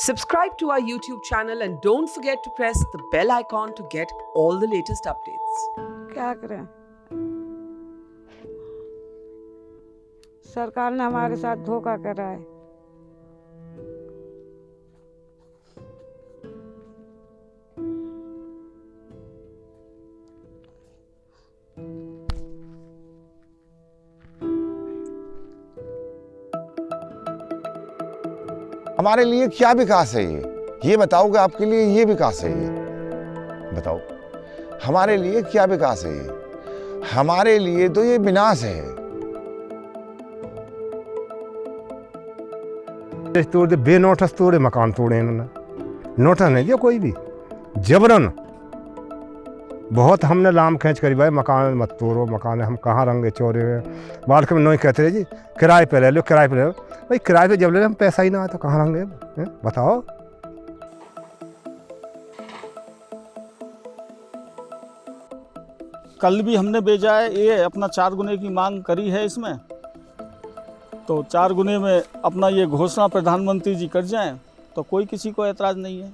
Subscribe to our YouTube channel and don't forget to press the bell icon to get all the latest updates. क्या करें, सरकार ने हमारे साथ धोखा करा है। हमारे लिए क्या विकास है ये बताओ कि आपके लिए ये विकास है ये बताओ। हमारे लिए क्या विकास है ये? हमारे लिए तो ये विनाश है। तोड़ दे, बेनोटस तोड़े मकान तोड़े इन्होंने, नोटिस नहीं दिया कोई भी, जबरन। बहुत हमने लाम खींच करी भाई मकान मत तोड़ो, मकान हम कहाँ रंगे चोरे बाल के नहीं कहते रहे जी किराए पे ले लो, किराए पे ले लो। भाई किराए पे जब ले लो हम पैसा ही ना आया तो कहाँ रंगे बताओ। कल भी हमने भेजा है, ये अपना 4 गुने की मांग करी है इसमें, तो 4 गुने में अपना ये घोषणा प्रधानमंत्री जी कर जाएं तो कोई किसी को ऐतराज़ नहीं है।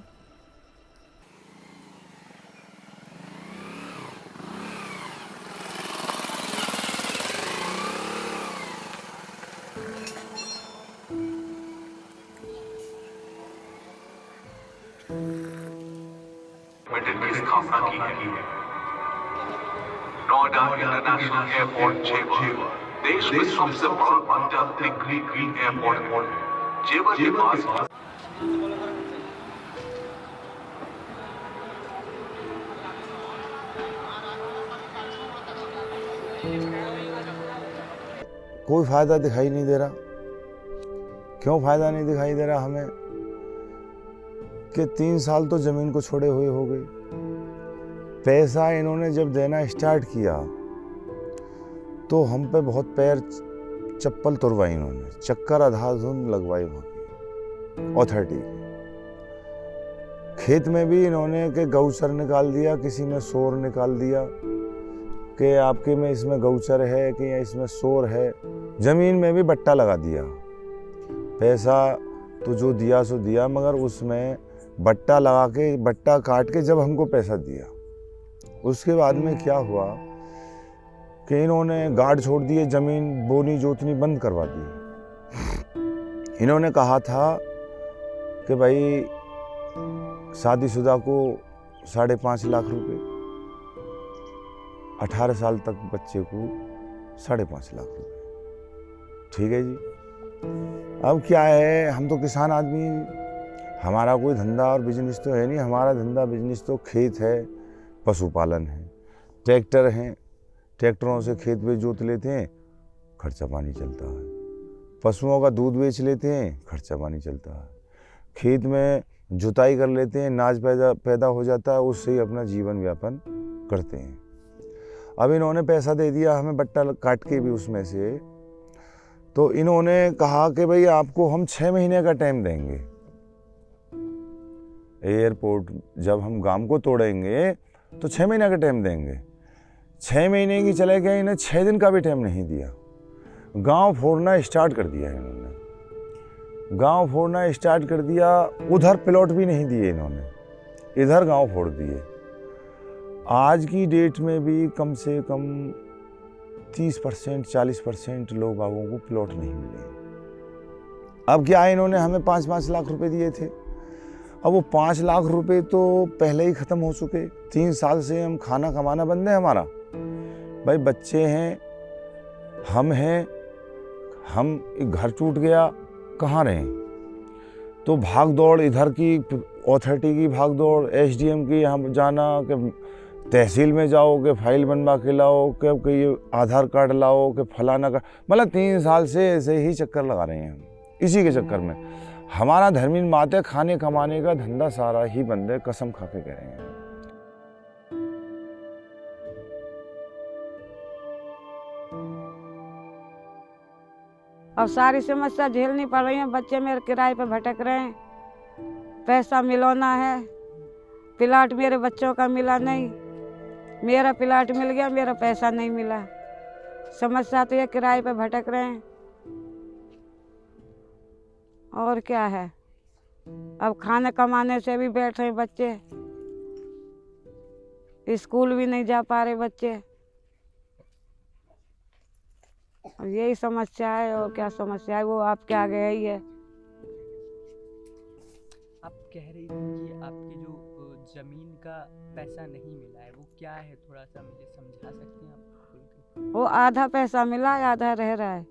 की स्थापना की है। नोएडा इंटरनेशनल एयरपोर्ट जेवर देश में सबसे बड़ा अत्याधुनिक ग्रीन एयरपोर्ट है। जेवर के पास कोई फायदा दिखाई नहीं दे रहा। क्यों फायदा नहीं दिखाई दे रहा हमें कि 3 साल तो जमीन को छोड़े हुए हो गए। पैसा इन्होंने जब देना स्टार्ट किया तो हम पे बहुत पैर चप्पल तुरवाई इन्होंने, चक्कर आधाधुन लगवाई वहाँ की अथॉरिटी। खेत में भी इन्होंने के गौचर निकाल दिया, किसी में शोर निकाल दिया कि आपके में इसमें गौचर है कि इसमें शोर है। जमीन में भी बट्टा लगा दिया। पैसा तो जो दिया सो दिया, मगर उसमें बट्टा लगा के, बट्टा काट के जब हमको पैसा दिया, उसके बाद में क्या हुआ कि इन्होंने गार्ड छोड़ दिए, जमीन बोनी जोतनी बंद करवा दी। इन्होंने कहा था कि भाई शादीशुदा को 5.5 लाख रुपए, 18 साल तक बच्चे को 5.5 लाख रुपए। ठीक है जी। अब क्या है, हम तो किसान आदमी, हमारा कोई धंधा और बिजनेस तो है नहीं। हमारा धंधा बिजनेस तो खेत है, पशुपालन है, ट्रैक्टर हैं, ट्रैक्टरों से खेत में जोत लेते हैं, खर्चा पानी चलता है। पशुओं का दूध बेच लेते हैं, खर्चा पानी चलता है। खेत में जुताई कर लेते हैं, अनाज पैदा हो जाता है, उससे ही अपना जीवन यापन करते हैं। अब इन्होंने पैसा दे दिया हमें बट्टा काट के भी उसमें से, तो इन्होंने कहा कि भाई आपको हम 6 महीने का टाइम देंगे। एयरपोर्ट जब हम गांव को तोड़ेंगे तो 6 महीने का टाइम देंगे। 6 महीने की चले गए, इन्हें 6 दिन का भी टाइम नहीं दिया। गांव फोड़ना स्टार्ट कर दिया इन्होंने, गांव फोड़ना स्टार्ट कर दिया। उधर प्लॉट भी नहीं दिए इन्होंने, इधर गांव फोड़ दिए। आज की डेट में भी कम से कम 30% 40% लोग बागों को प्लॉट नहीं मिले। अब क्या है, इन्होंने हमें 5-5 लाख रुपए दिए थे। अब वो 5 लाख रुपए तो पहले ही ख़त्म हो चुके। 3 साल से हम खाना कमाना बंद है हमारा। भाई बच्चे हैं, हम हैं, हम एक घर टूट गया, कहाँ रहें? तो भाग दौड़, इधर की अथॉरिटी की भाग दौड़, SDM की यहाँ जाना कि तहसील में जाओ कि फाइल बनवा के लाओ, कि ये आधार कार्ड लाओ, कि फलाना का, मतलब 3 साल से ऐसे ही चक्कर लगा रहे हैं हम। इसी के चक्कर में हमारा धर्मीन बात है, खाने कमाने का धंधा सारा ही बंद है, कसम खा के कह रहे हैं। अब सारी समस्या झेलनी पड़ रही है। बच्चे मेरे किराए पे भटक रहे हैं, पैसा मिलवाना है, प्लाट मेरे बच्चों का मिला नहीं, मेरा प्लाट मिल गया, मेरा पैसा नहीं मिला। समस्या तो ये किराए पे भटक रहे हैं, और क्या है। अब खाने कमाने से भी बैठ रहे बच्चे, स्कूल भी नहीं जा पा रहे बच्चे। और यही समस्या है, और क्या समस्या है वो आपके आगे ही है। आप कह रही थी कि आपकी जो जमीन का पैसा नहीं मिला है वो क्या है, थोड़ा सा मुझे समझा सकती हैं आप खुल के? वो आधा पैसा मिला है, आधा रह रहा है।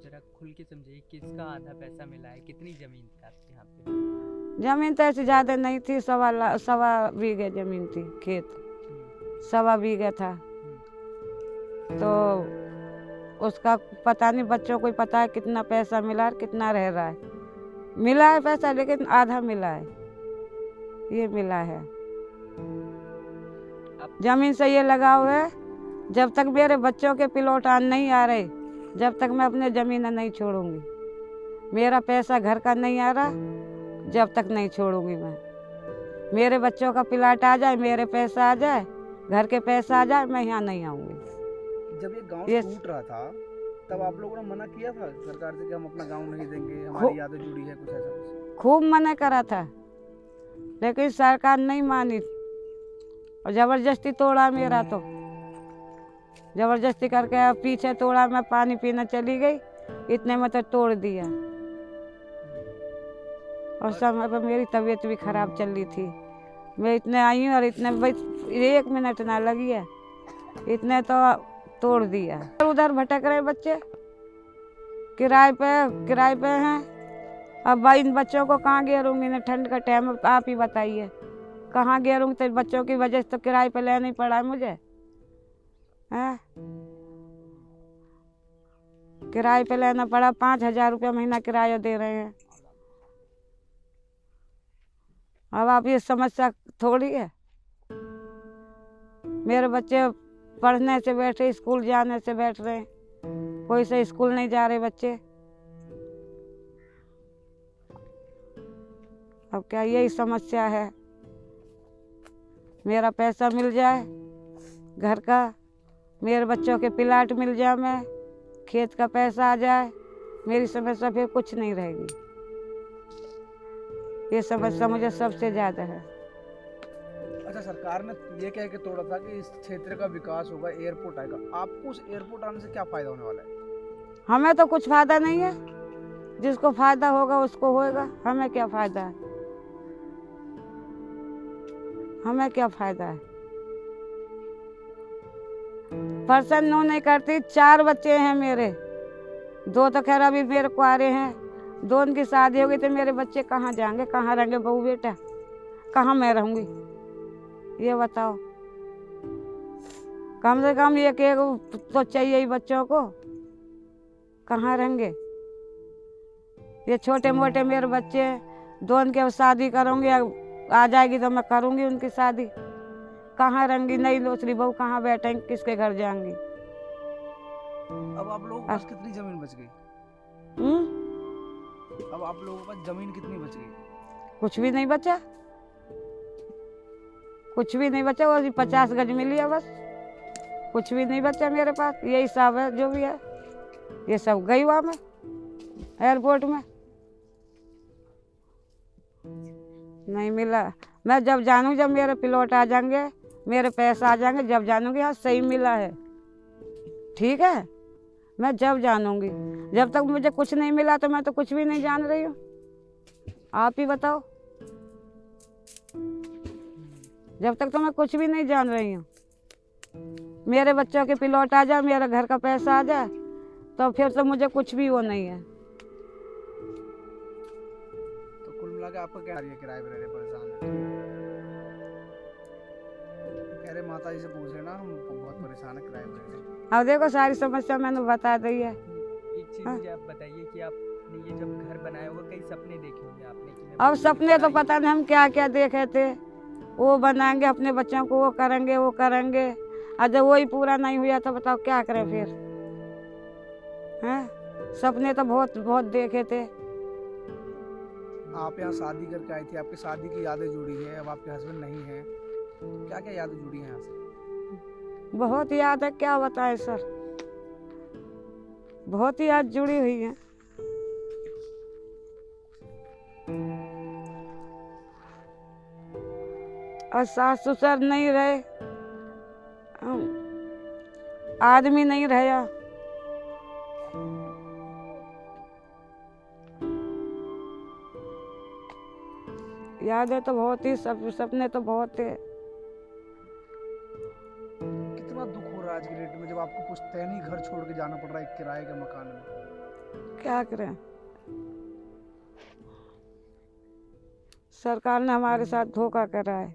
जरा खुल के समझाइए, किसका आधा पैसा मिला है, कितनी जमीन थी आपके यहाँ पे? जमीन तो ऐसी ज़्यादा नहीं थी, सवा बीघे जमीन थी, खेत सवा बीघा था। तो उसका पता नहीं, बच्चों को ही पता है कितना पैसा मिला और कितना रह रहा है। मिला है पैसा लेकिन आधा मिला है, ये मिला है। जमीन से ये लगाव है, जब तक मेरे बच्चों के पिलोटान नहीं आ रहे, जब तक मैं अपने ज़मीन नहीं छोड़ूंगी। मेरा पैसा घर का नहीं आ रहा, जब तक नहीं छोड़ूंगी मैं। मेरे बच्चों का प्लाट आ जाए, मेरे पैसा आ जाए, घर के पैसा आ जाए, मैं यहाँ नहीं आऊँगी। जब ये गांव टूट रहा था तब आप लोगों ने मना किया था सरकार से कि हम अपना गांव नहीं देंगे, हमारी यादें जुड़ी है, कुछ ऐसा कुछ? खूब मना करा था, लेकिन सरकार नहीं मानी और ज़बरदस्ती तोड़ा मेरा। तो ज़बरदस्ती करके पीछे तोड़ा, मैं पानी पीने चली गई, इतने में तो तोड़ दिया। और समय पर मेरी तबीयत भी खराब चल रही थी। मैं इतने आई हूँ और इतने 1 मिनट ना लगी है, इतने तो तोड़ दिया। उधर भटक रहे बच्चे, किराए पे हैं। अब भाई इन बच्चों को कहाँ घेरूंगी, ना ठंड का टाइम, आप ही बताइए कहाँ घेरूंगी। तो बच्चों की वजह से तो किराए पे लेना ही पड़ा है मुझे, हैं? किराए पे लेना पड़ा, 5,000 रुपया महीना किराया दे रहे हैं। अब आप ये समस्या थोड़ी है। मेरे बच्चे पढ़ने से बैठे, स्कूल जाने से बैठ रहे हैं, कोई से स्कूल नहीं जा रहे बच्चे। अब क्या यही समस्या है, मेरा पैसा मिल जाए घर का, मेरे बच्चों के प्लाट मिल जाए, मैं खेत का पैसा आ जाए, मेरी समस्या फिर कुछ नहीं रहेगी। ये समस्या मुझे सबसे ज़्यादा है। अच्छा, सरकार ने ये कह के तोड़ा था कि इस क्षेत्र का विकास होगा, एयरपोर्ट आएगा। आपको उस एयरपोर्ट आने से क्या फायदा होने वाला है? हमें तो कुछ फायदा नहीं है, जिसको फायदा होगा उसको होगा, हमें क्या फायदा है? हमें क्या फायदा है? पर्सन नो नहीं करती। 4 बच्चे हैं मेरे, 2 तो खैर अभी मेरे कुआरे हैं, 2 उनकी शादी हो गई, तो मेरे बच्चे कहाँ जाएंगे, कहाँ रहेंगे? बहू बेटा कहाँ मैं रहूँगी, ये बताओ। कम से कम एक तो चाहिए ही बच्चों को, कहाँ रहेंगे? ये छोटे मोटे मेरे बच्चे, 2 उनके शादी करूँगी, आ जाएगी तो मैं करूँगी उनकी शादी। कहाँ रहेंगी? नई दूसरी बहू कहाँ बैठेंगी, किसके घर जाएंगी? अब आप लोगों के पास कितनी जमीन बच गई? अब आप लोगों के पास जमीन कितनी बच गई? कुछ भी नहीं बचा, कुछ भी नहीं बचा। वो 50 गज मिली है बस, कुछ भी नहीं बचा मेरे पास। यही सब है जो भी है, ये सब गई वहाँ में एयरपोर्ट में, नहीं मिला। मैं जब जानूँ, जब मेरे प्लॉट आ जाएंगे, मेरे पैसा आ जाएंगे, जब जानूँगी हाँ सही मिला है, ठीक है, मैं जब जानूँगी। जब तक मुझे कुछ नहीं मिला तो मैं तो कुछ भी नहीं जान रही हूँ। आप ही बताओ, जब तक तो मैं कुछ भी नहीं जान रही हूँ। मेरे बच्चों के प्लॉट आ जाए, मेरा घर का पैसा आ जाए, तो फिर तो मुझे कुछ भी वो नहीं है। तो कुल मिला के आपका क्या है, किराए पे रह रहे, परेशान है? कह रहे माता जी से पूछ रहे ना, हम बहुत परेशान है, किराए पे रह रहे। अब देखो सारी समस्या मैंने बता दी है। एक चीज़ मुझे आप बताइए कि आपने ये जब घर बनाया होगा, कई सपने देखे होंगे आपने कि मैं अब सपने तो पता नहीं हम क्या क्या देखे थे, वो बनाएंगे अपने बच्चों को, वो करेंगे वो करेंगे, और जब वही पूरा नहीं हुआ तो बताओ क्या करें फिर, हैं? सपने तो बहुत बहुत देखे थे। आप यहाँ शादी करके आई थी, आपकी शादी की यादें जुड़ी है, अब आपके हस्बैंड नहीं है, क्या क्या यादें जुड़ी हैं यहाँ से? बहुत याद है, क्या बताएं सर, बहुत याद जुड़ी हुई है। और सास ससुर नहीं रहे, आदमी नहीं रहा। यादें तो बहुत ही, सपने तो बहुत थे। कितना दुख हो रहा है आज की डेट में जब आपको पुश्तैनी घर छोड़ के जाना पड़ रहा है एक किराए के मकान में। क्या करें, सरकार ने हमारे साथ धोखा करा है।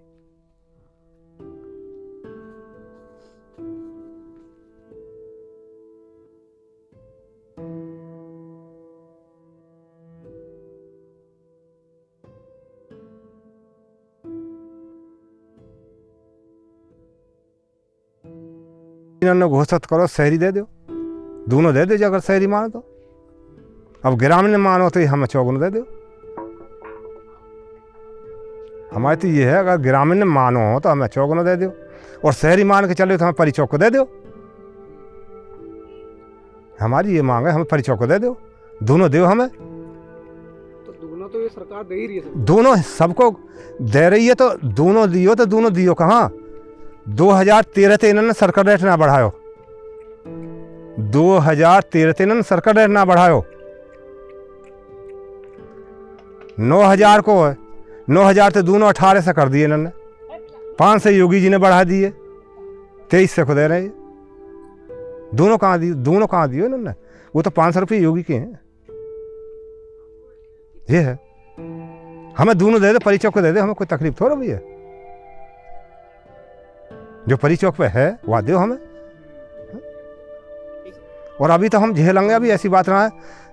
इन्होंने घोषित करो शहरी दे दो, दोनों दे दो। अगर शहरी मानो तो, अब ग्रामीण मानो तो हमें चौगुना दे दो। हमारे तो ये है, अगर ग्रामीण मानो तो हमें चौगुना दे दो, और शहरी मान के चले तो हमें परिचौक को दे दो। हमारी ये मांग है, हमें परिचौक को दे दो, दोनों दो हमें। तो दोनों तो ये सरकार दे ही रही है। दोनों सबको दे रही है, तो दोनों दियो तो दोनों दियो कहाँ। 2013 से इन्होंने सरकार रेट ना बढ़ायो, 2013 से इन्होंने सरकार रेट ना बढ़ायो। 9,000 को है, 9,000 से दोनों 18 से कर दिए इन्होंने। 5 से योगी जी ने बढ़ा दिए, 23 से को दे रहे हैं। दोनों कहाँ दिए इन्होंने, वो तो 500 रुपये योगी के हैं। ये है, हमें दोनों दे दे, परिचौक को दे दे, हमें कोई तकलीफ थोड़ा भी है। जो परिचौक पे है वह दो हमें। और अभी तो हम झेलेंगे, अभी ऐसी बात ना है,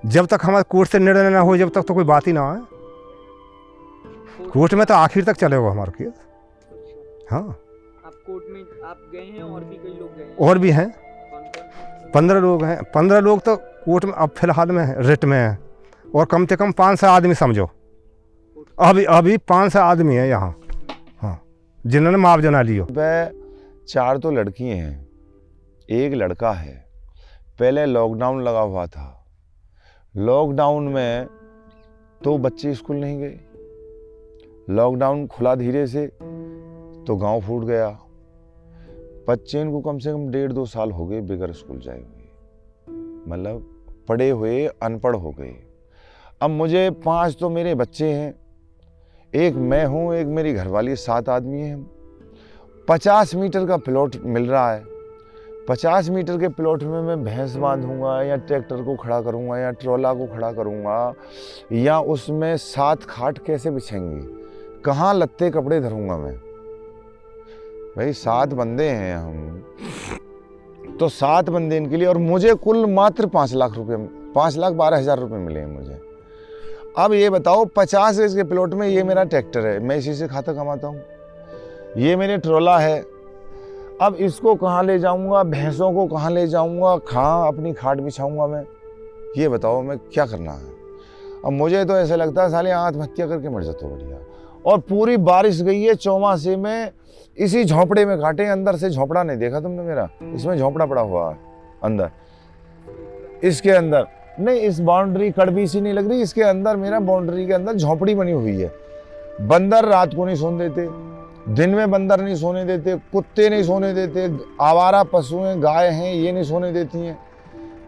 जब तक हमारे कोर्ट से निर्णय ना हो जब तक तो कोई बात ही ना है। कोर्ट में तो आखिर तक चलेगा हमारा केस। हाँ, आप कोर्ट में आप गए हैं और भी कई लोग गए हैं? और भी हैं, कौन-कौन? 15 लोग हैं। 15 लोग तो कोर्ट में अब फिलहाल में रिट में हैं, और कम से कम 500 आदमी समझो। अभी 500 आदमी है यहाँ, हाँ, जिन्होंने मुआवजा ना लियो। 4 तो लड़की हैं, 1 लड़का है। पहले लॉकडाउन लगा हुआ था, लॉकडाउन में तो बच्चे स्कूल नहीं गए। लॉकडाउन खुला धीरे से तो गांव फूट गया। बच्चे इनको कम से कम 1.5-2 साल हो गए बगैर स्कूल जाए हुए, मतलब पढ़े हुए अनपढ़ हो गए। अब मुझे 5 तो मेरे बच्चे हैं, 1 मैं हूँ, 1 मेरी घरवाली, 7 आदमी हैं। 50 मीटर का प्लॉट मिल रहा है। 50 मीटर के प्लॉट में मैं भैंस बांधूंगा, या ट्रैक्टर को खड़ा करूंगा, या ट्रॉला को खड़ा करूंगा, या उसमें 7 खाट कैसे बिछेंगी, कहाँ लत्ते कपड़े धरूंगा मैं। भाई 7 बंदे हैं हम, तो 7 बंदे इनके लिए, और मुझे कुल मात्र 5 लाख रुपये, 5,12,000 रुपये मिले हैं मुझे। अब ये बताओ, 50 गज के प्लॉट में ये मेरा ट्रैक्टर है, मैं इसी से खाता कमाता हूँ। ये मेरे ट्रोला है, अब इसको कहाँ ले जाऊंगा, भैंसों को कहाँ ले जाऊंगा, कहाँ अपनी खाट बिछाऊंगा मैं, ये बताओ मैं क्या करना है। अब मुझे तो ऐसा लगता है साले आत्महत्या करके मर जाता बढ़िया। और पूरी बारिश गई है, चौमासे में इसी झोंपड़े में काटे, अंदर से झोंपड़ा नहीं देखा तुमने मेरा, इसमें झोंपड़ा पड़ा हुआ है अंदर, इसके अंदर नहीं, इस बाउंड्री कड़वी सी नहीं लग रही, इसके अंदर मेरा बाउंड्री के अंदर झोंपड़ी बनी हुई है। बंदर रात को नहीं सोने देते, दिन में बंदर नहीं सोने देते, कुत्ते नहीं सोने देते, आवारा पशु हैं, गाय हैं, ये नहीं सोने देती हैं,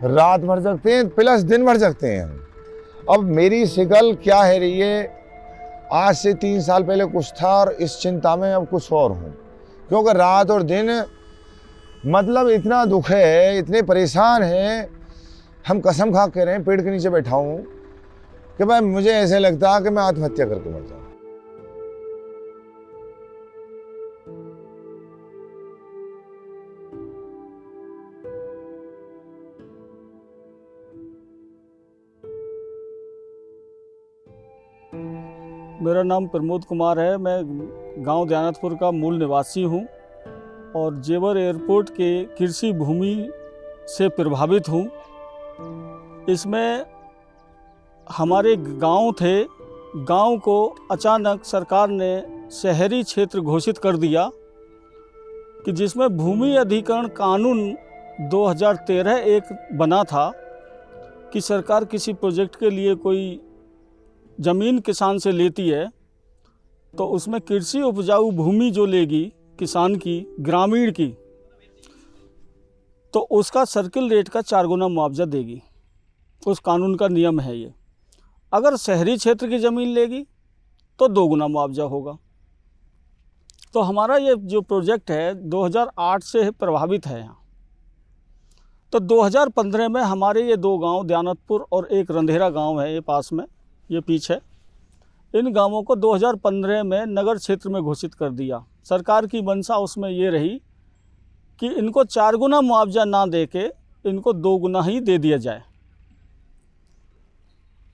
रात भर जगते हैं प्लस दिन भर जगते हैं। अब मेरी शिकल क्या है रही है, आज से 3 साल पहले कुछ था और इस चिंता में अब कुछ और हूँ, क्योंकि रात और दिन मतलब इतना दुख है, इतने परेशान हैं, हम कसम खा कह रहे हैं, पेड़ के नीचे बैठा हूँ कि भाई मुझे ऐसे लगता है कि मैं आत्महत्या करके मर जाऊँ। मेरा नाम प्रमोद कुमार है, मैं गांव दयानतपुर का मूल निवासी हूं और जेवर एयरपोर्ट के कृषि भूमि से प्रभावित हूं। इसमें हमारे गांव थे, गांव को अचानक सरकार ने शहरी क्षेत्र घोषित कर दिया कि जिसमें भूमि अधिग्रहण कानून 2013 एक बना था कि सरकार किसी प्रोजेक्ट के लिए कोई ज़मीन किसान से लेती है तो उसमें कृषि उपजाऊ भूमि जो लेगी किसान की, ग्रामीण की, तो उसका सर्किल रेट का 4 गुना मुआवजा देगी। उस कानून का नियम है ये। अगर शहरी क्षेत्र की ज़मीन लेगी तो 2 गुना मुआवजा होगा। तो हमारा ये जो प्रोजेक्ट है 2008 से प्रभावित है यहाँ। तो 2015 में हमारे ये 2 गांव दयानतपुर और एक रंधेरा गांव है, ये पास में, ये पीछे, इन गांवों को 2015 में नगर क्षेत्र में घोषित कर दिया। सरकार की मंशा उसमें ये रही कि इनको 4 गुना मुआवजा ना दे के इनको 2 गुना ही दे दिया जाए।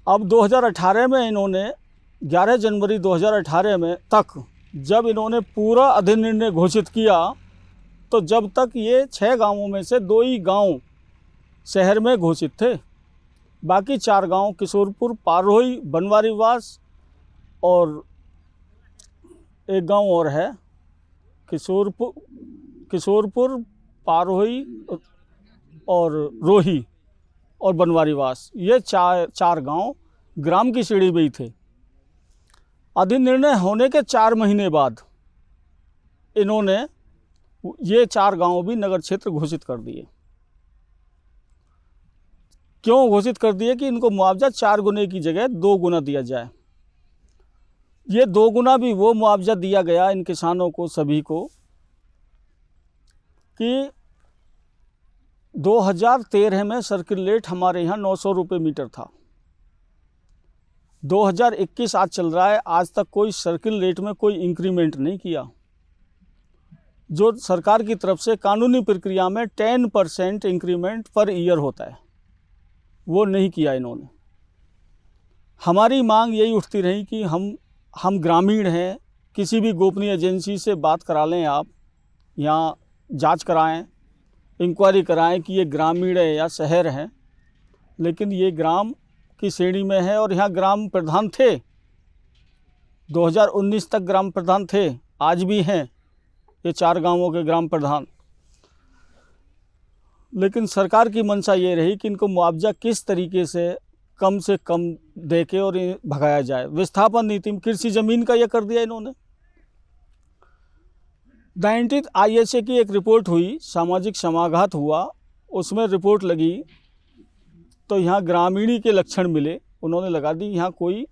अब 2018 में इन्होंने 11 जनवरी 2018 में तक जब इन्होंने पूरा अधिनिर्णय घोषित किया, तो जब तक ये 6 गांवों में से 2 ही गांव शहर में घोषित थे। बाकी 4 गांव किशोरपुर, पारोही, बनवारीवास और एक गांव और है, किशोरपुर, पारोही और रोही और बनवारीवास, ये 4 गांव ग्राम की श्रेणी में ही थे। अधिनिर्णय होने के 4 महीने बाद इन्होंने ये 4 गांव भी नगर क्षेत्र घोषित कर दिए। क्यों घोषित कर दिए? कि इनको मुआवजा 4 गुने की जगह 2 गुना दिया जाए। ये 2 गुना भी वो मुआवजा दिया गया इन किसानों को, सभी को, कि 2013 में सर्किल रेट हमारे यहाँ 900 रुपये मीटर था। 2021 आज चल रहा है, आज तक कोई सर्किल रेट में कोई इंक्रीमेंट नहीं किया। जो सरकार की तरफ से कानूनी प्रक्रिया में 10% इंक्रीमेंट पर ईयर होता है, वो नहीं किया इन्होंने। हमारी मांग यही उठती रही कि हम ग्रामीण हैं, किसी भी गोपनीय एजेंसी से बात करा लें आप, यहाँ जांच कराएं, इंक्वायरी कराएं कि ये ग्रामीण है या शहर है। लेकिन ये ग्राम की श्रेणी में है और यहाँ ग्राम प्रधान थे, 2019 तक ग्राम प्रधान थे, आज भी हैं ये 4 गांवों के ग्राम प्रधान। लेकिन सरकार की मंशा ये रही कि इनको मुआवजा किस तरीके से कम दे के और भगाया जाए। विस्थापन नीति में कृषि ज़मीन का ये कर दिया इन्होंने। 19 ISA की एक रिपोर्ट हुई, सामाजिक समाघात हुआ, उसमें रिपोर्ट लगी तो यहाँ ग्रामीणी के लक्षण मिले, उन्होंने लगा दी यहाँ कोई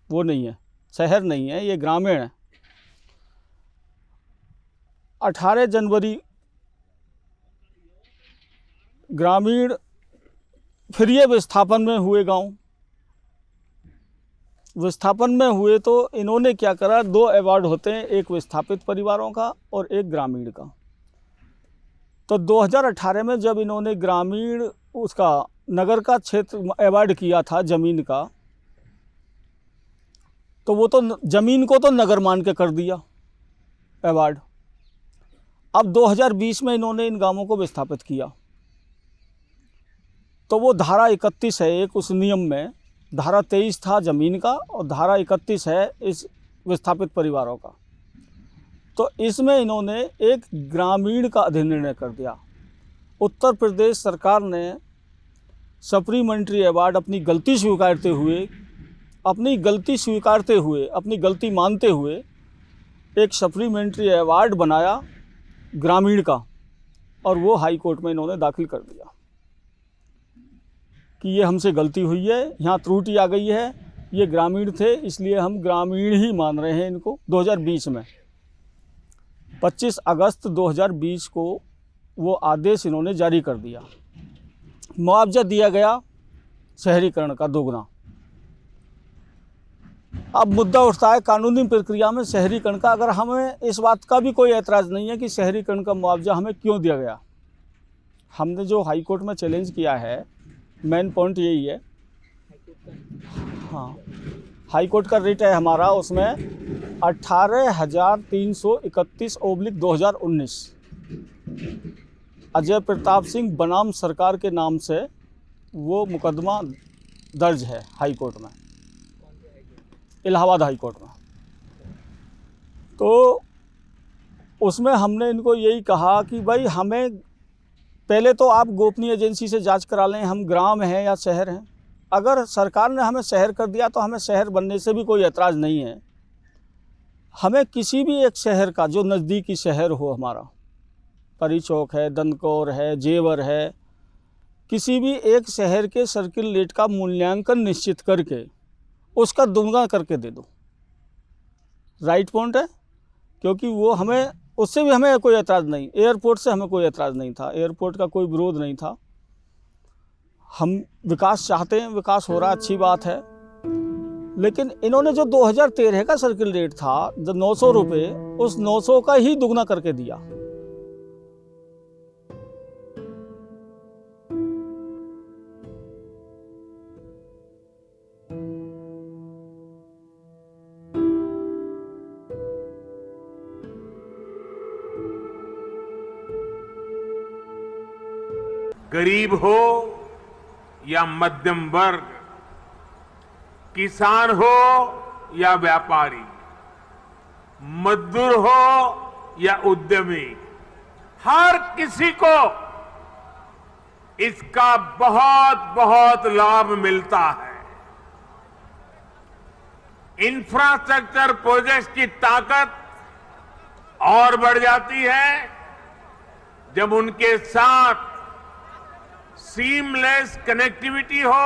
वो नहीं है, शहर नहीं है, ये ग्रामीण है। 18 जनवरी ग्रामीण फिर ये विस्थापन में हुए गांव। विस्थापन में हुए तो इन्होंने क्या करा, 2 अवार्ड होते हैं, एक विस्थापित परिवारों का और एक ग्रामीण का। तो 2018 में जब इन्होंने ग्रामीण उसका नगर का क्षेत्र अवार्ड किया था ज़मीन का, तो वो तो ज़मीन को तो नगर मान के कर दिया अवार्ड। अब 2020 में इन्होंने इन गांवों को विस्थापित किया, तो वो धारा 31 है एक, उस नियम में धारा 23 था ज़मीन का और धारा 31 है इस विस्थापित परिवारों का। तो इसमें इन्होंने एक ग्रामीण का अधिनिर्णय कर दिया। उत्तर प्रदेश सरकार ने सप्लीमेंट्री अवार्ड अपनी गलती स्वीकारते हुए अपनी गलती मानते हुए एक सप्लीमेंट्री अवार्ड बनाया ग्रामीण का, और वो हाई कोर्ट में इन्होंने दाखिल कर दिया कि ये हमसे गलती हुई है, यहाँ त्रुटि आ गई है, ये ग्रामीण थे इसलिए हम ग्रामीण ही मान रहे हैं इनको। 2020 में 25 अगस्त 2020 को वो आदेश इन्होंने जारी कर दिया। मुआवजा दिया गया शहरीकरण का 2 गुना। अब मुद्दा उठता है कानूनी प्रक्रिया में शहरीकरण का। अगर हमें इस बात का भी कोई ऐतराज़ नहीं है कि शहरीकरण का मुआवजा हमें क्यों दिया गया, हमने जो हाई कोर्ट में चैलेंज किया है, मेन पॉइंट यही है। हाँ, हाई कोर्ट का रिट है हमारा, उसमें 18,331/2019 अजय प्रताप सिंह बनाम सरकार के नाम से वो मुकदमा दर्ज है हाई कोर्ट में, इलाहाबाद हाई कोर्ट में। तो उसमें हमने इनको यही कहा कि भाई हमें पहले तो आप गोपनीय एजेंसी से जांच करा लें हम ग्राम हैं या शहर हैं। अगर सरकार ने हमें शहर कर दिया तो हमें शहर बनने से भी कोई ऐतराज़ नहीं है। हमें किसी भी एक शहर का, जो नज़दीकी शहर हो हमारा, परी चौक है, दंदकौर है, जेवर है, किसी भी एक शहर के सर्किल रेट का मूल्यांकन निश्चित करके उसका दुगना करके दे दो। राइट पॉइंट है, क्योंकि वो हमें, उससे भी हमें कोई एतराज़ नहीं, एयरपोर्ट से हमें कोई एतराज़ नहीं था, एयरपोर्ट का कोई विरोध नहीं था। हम विकास चाहते हैं, विकास हो रहा, अच्छी बात है। लेकिन इन्होंने जो 2013 का सर्किल रेट था, जो 900 रुपये, उस 900 का ही दुगना करके दिया। गरीब हो या मध्यम वर्ग, किसान हो या व्यापारी, मजदूर हो या उद्यमी, हर किसी को इसका बहुत बहुत लाभ मिलता है। इंफ्रास्ट्रक्चर प्रोजेक्ट्स की ताकत और बढ़ जाती है जब उनके साथ सीमलेस कनेक्टिविटी हो,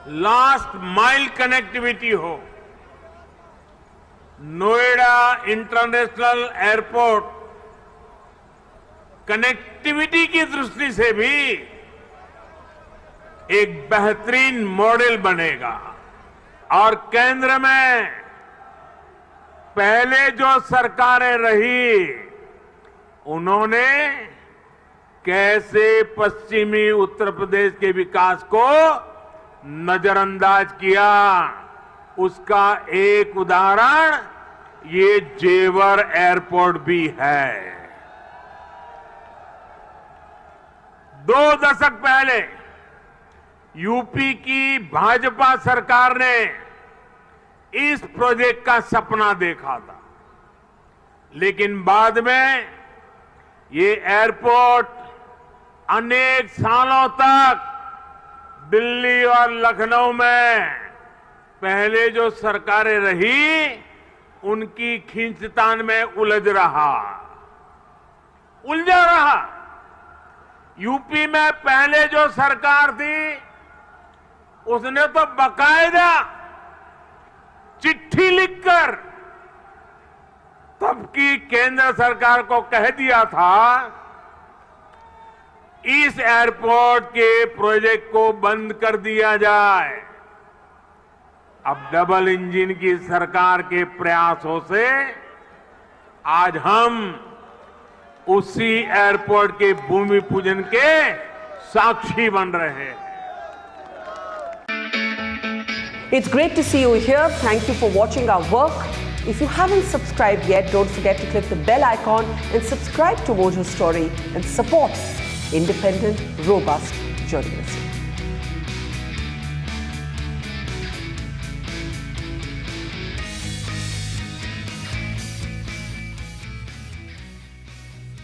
लास्ट माइल कनेक्टिविटी हो। नोएडा इंटरनेशनल एयरपोर्ट कनेक्टिविटी की दृष्टि से भी एक बेहतरीन मॉडल बनेगा। और केंद्र में पहले जो सरकारें रही, उन्होंने कैसे पश्चिमी उत्तर प्रदेश के विकास को नजरअंदाज किया, उसका एक उदाहरण ये जेवर एयरपोर्ट भी है। 2 दशक पहले यूपी की भाजपा सरकार ने इस प्रोजेक्ट का सपना देखा था, लेकिन बाद में ये एयरपोर्ट अनेक सालों तक दिल्ली और लखनऊ में पहले जो सरकारें रही, उनकी खींचतान में उलझा रहा। यूपी में पहले जो सरकार थी, उसने तो बाकायदा चिट्ठी लिखकर तब की केंद्र सरकार को कह दिया था, इस एयरपोर्ट के प्रोजेक्ट को बंद कर दिया जाए। अब डबल इंजन की सरकार के प्रयासों से आज हम उसी एयरपोर्ट के भूमि पूजन के साक्षी बन रहे हैं। It's great to see you here. Thank you for watching our work. If you haven't subscribed yet, don't forget to click the bell icon and subscribe to Mojo Story and support independent, robust journalism.